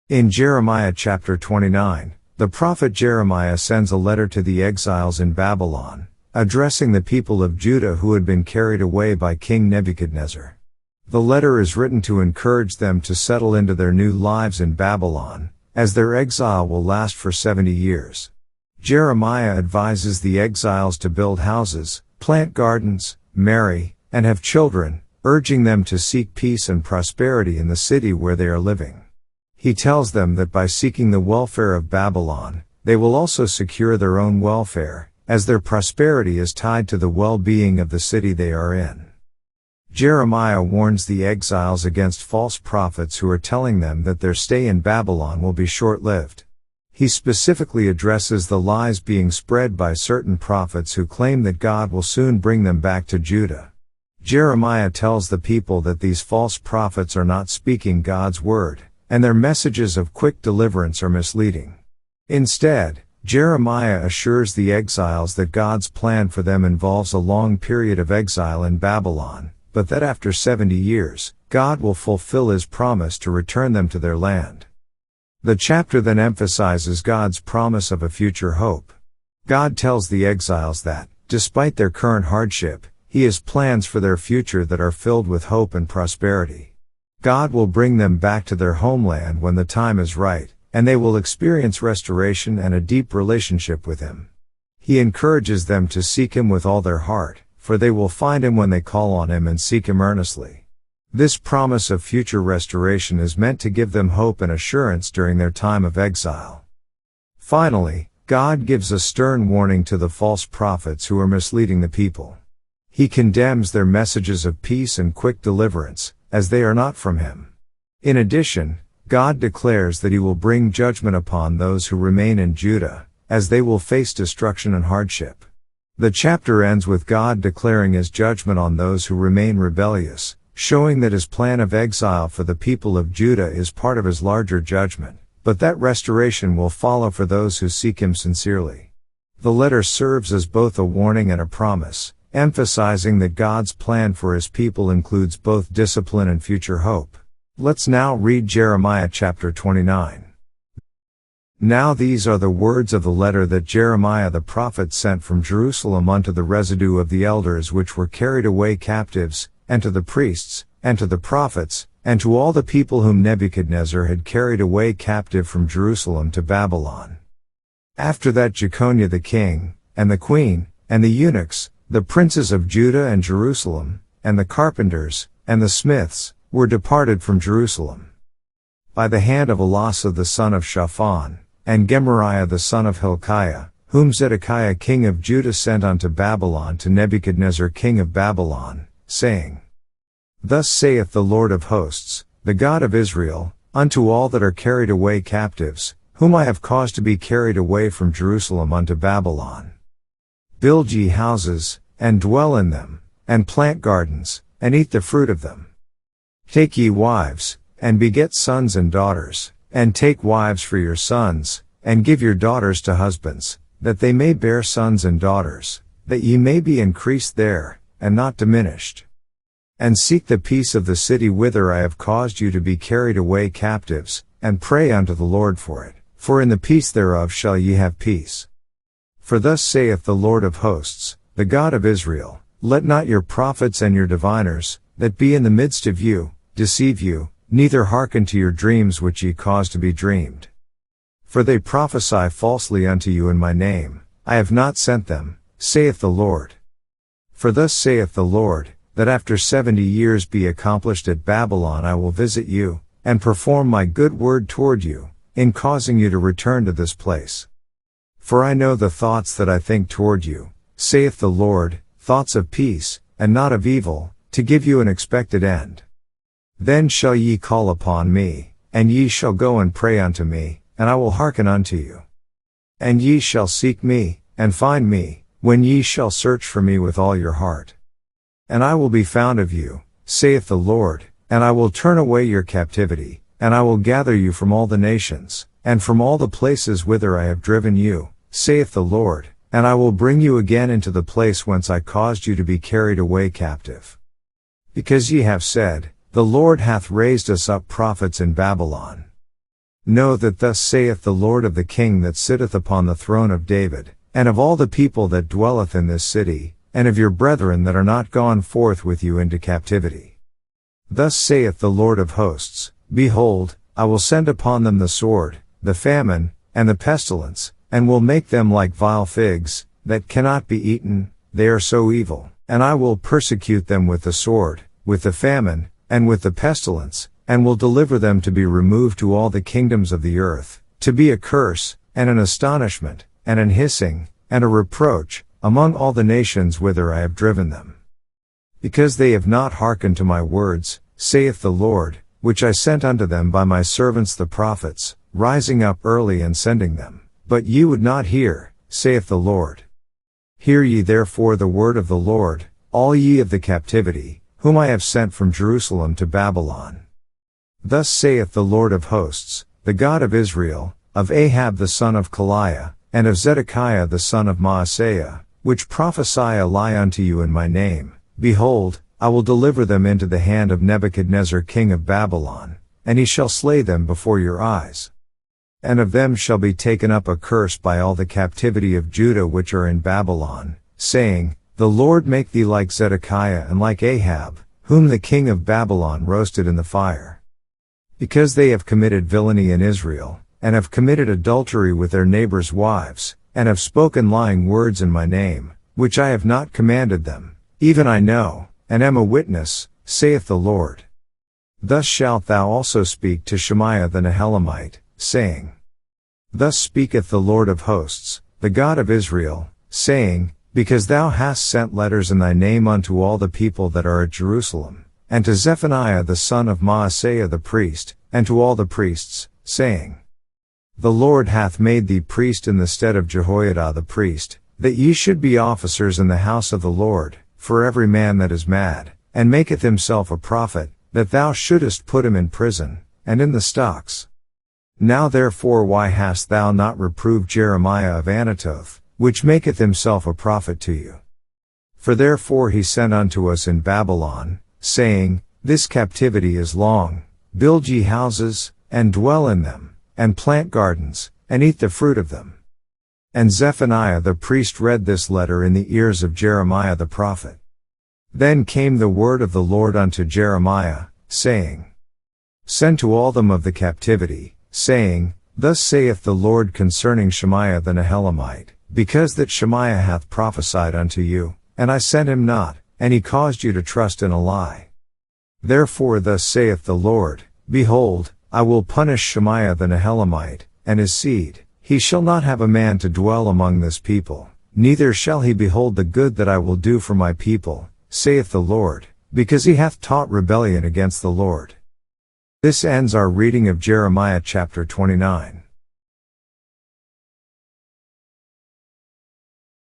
In Jeremiah chapter 29, the prophet Jeremiah sends a letter to the exiles in Babylon, addressing the people of Judah who had been carried away by King Nebuchadnezzar. The letter is written to encourage them to settle into their new lives in Babylon, as their exile will last for 70 years. Jeremiah advises the exiles to build houses, plant gardens, marry, and have children, urging them to seek peace and prosperity in the city where they are living. He tells them that by seeking the welfare of Babylon, they will also secure their own welfare, as their prosperity is tied to the well-being of the city they are in. Jeremiah warns the exiles against false prophets who are telling them that their stay in Babylon will be short-lived. He specifically addresses the lies being spread by certain prophets who claim that God will soon bring them back to Judah. Jeremiah tells the people that these false prophets are not speaking God's word, and their messages of quick deliverance are misleading. Instead, Jeremiah assures the exiles that God's plan for them involves a long period of exile in Babylon, but that after 70 years, God will fulfill His promise to return them to their land. The chapter then emphasizes God's promise of a future hope. God tells the exiles that, despite their current hardship, He has plans for their future that are filled with hope and prosperity. God will bring them back to their homeland when the time is right, and they will experience restoration and a deep relationship with Him. He encourages them to seek Him with all their heart, for they will find Him when they call on Him and seek Him earnestly. This promise of future restoration is meant to give them hope and assurance during their time of exile. Finally, God gives a stern warning to the false prophets who are misleading the people. He condemns their messages of peace and quick deliverance, as they are not from Him. In addition, God declares that He will bring judgment upon those who remain in Judah, as they will face destruction and hardship. The chapter ends with God declaring His judgment on those who remain rebellious, showing that His plan of exile for the people of Judah is part of His larger judgment, but that restoration will follow for those who seek Him sincerely. The letter serves as both a warning and a promise, emphasizing that God's plan for His people includes both discipline and future hope. Let's now read Jeremiah chapter 29. Now these are the words of the letter that Jeremiah the prophet sent from Jerusalem unto the residue of the elders which were carried away captives, and to the priests, and to the prophets, and to all the people whom Nebuchadnezzar had carried away captive from Jerusalem to Babylon. After that Jeconiah the king, and the queen, and the eunuchs, the princes of Judah and Jerusalem, and the carpenters, and the smiths, were departed from Jerusalem. By the hand of Elasah the son of Shaphan, and Gemariah the son of Hilkiah, whom Zedekiah king of Judah sent unto Babylon to Nebuchadnezzar king of Babylon, saying, Thus saith the Lord of hosts, the God of Israel, unto all that are carried away captives, whom I have caused to be carried away from Jerusalem unto Babylon. Build ye houses, and dwell in them, and plant gardens, and eat the fruit of them. Take ye wives, and beget sons and daughters, and take wives for your sons, and give your daughters to husbands, that they may bear sons and daughters, that ye may be increased there, and not diminished. And seek the peace of the city whither I have caused you to be carried away captives, and pray unto the Lord for it, for in the peace thereof shall ye have peace. For thus saith the Lord of hosts, the God of Israel, Let not your prophets and your diviners, that be in the midst of you, deceive you, neither hearken to your dreams which ye cause to be dreamed. For they prophesy falsely unto you in my name, I have not sent them, saith the Lord. For thus saith the Lord, that after 70 years be accomplished at Babylon I will visit you, and perform my good word toward you, in causing you to return to this place. For I know the thoughts that I think toward you, saith the Lord, thoughts of peace, and not of evil, to give you an expected end. Then shall ye call upon me, and ye shall go and pray unto me, and I will hearken unto you. And ye shall seek me, and find me, when ye shall search for me with all your heart. And I will be found of you, saith the Lord, and I will turn away your captivity, and I will gather you from all the nations, and from all the places whither I have driven you, saith the Lord, and I will bring you again into the place whence I caused you to be carried away captive. Because ye have said, The Lord hath raised us up prophets in Babylon. Know that thus saith the Lord of the King that sitteth upon the throne of David, and of all the people that dwelleth in this city, and of your brethren that are not gone forth with you into captivity. Thus saith the Lord of hosts, Behold, I will send upon them the sword, the famine, and the pestilence, and will make them like vile figs, that cannot be eaten, they are so evil, and I will persecute them with the sword, with the famine, and with the pestilence, and will deliver them to be removed to all the kingdoms of the earth, to be a curse, and an astonishment, and an hissing, and a reproach, among all the nations whither I have driven them. Because they have not hearkened to my words, saith the Lord, which I sent unto them by my servants the prophets, rising up early and sending them. But ye would not hear, saith the Lord. Hear ye therefore the word of the Lord, all ye of the captivity, whom I have sent from Jerusalem to Babylon. Thus saith the Lord of hosts, the God of Israel, of Ahab the son of Kaliah, and of Zedekiah the son of Maaseiah, which prophesy a lie unto you in my name, Behold, I will deliver them into the hand of Nebuchadnezzar king of Babylon, and he shall slay them before your eyes. And of them shall be taken up a curse by all the captivity of Judah which are in Babylon, saying, The Lord make thee like Zedekiah and like Ahab, whom the king of Babylon roasted in the fire. Because they have committed villainy in Israel, and have committed adultery with their neighbors' wives, and have spoken lying words in my name, which I have not commanded them, even I know, and am a witness, saith the Lord. Thus shalt thou also speak to Shemaiah the Nehelamite, saying, Thus speaketh the Lord of hosts, the God of Israel, saying, Because thou hast sent letters in thy name unto all the people that are at Jerusalem, and to Zephaniah the son of Maaseiah the priest, and to all the priests, saying, The Lord hath made thee priest in the stead of Jehoiada the priest, that ye should be officers in the house of the Lord, for every man that is mad, and maketh himself a prophet, that thou shouldest put him in prison, and in the stocks. Now therefore why hast thou not reproved Jeremiah of Anathoth, which maketh himself a prophet to you? For therefore he sent unto us in Babylon, saying, This captivity is long, build ye houses, and dwell in them, and plant gardens, and eat the fruit of them. And Zephaniah the priest read this letter in the ears of Jeremiah the prophet. Then came the word of the Lord unto Jeremiah, saying, Send to all them of the captivity, saying, Thus saith the Lord concerning Shemaiah the Nehelamite, because that Shemaiah hath prophesied unto you, and I sent him not, and he caused you to trust in a lie. Therefore thus saith the Lord, Behold, I will punish Shemaiah the Nehelamite, and his seed. He shall not have a man to dwell among this people, neither shall he behold the good that I will do for my people, saith the Lord, because he hath taught rebellion against the Lord. This ends our reading of Jeremiah chapter 29.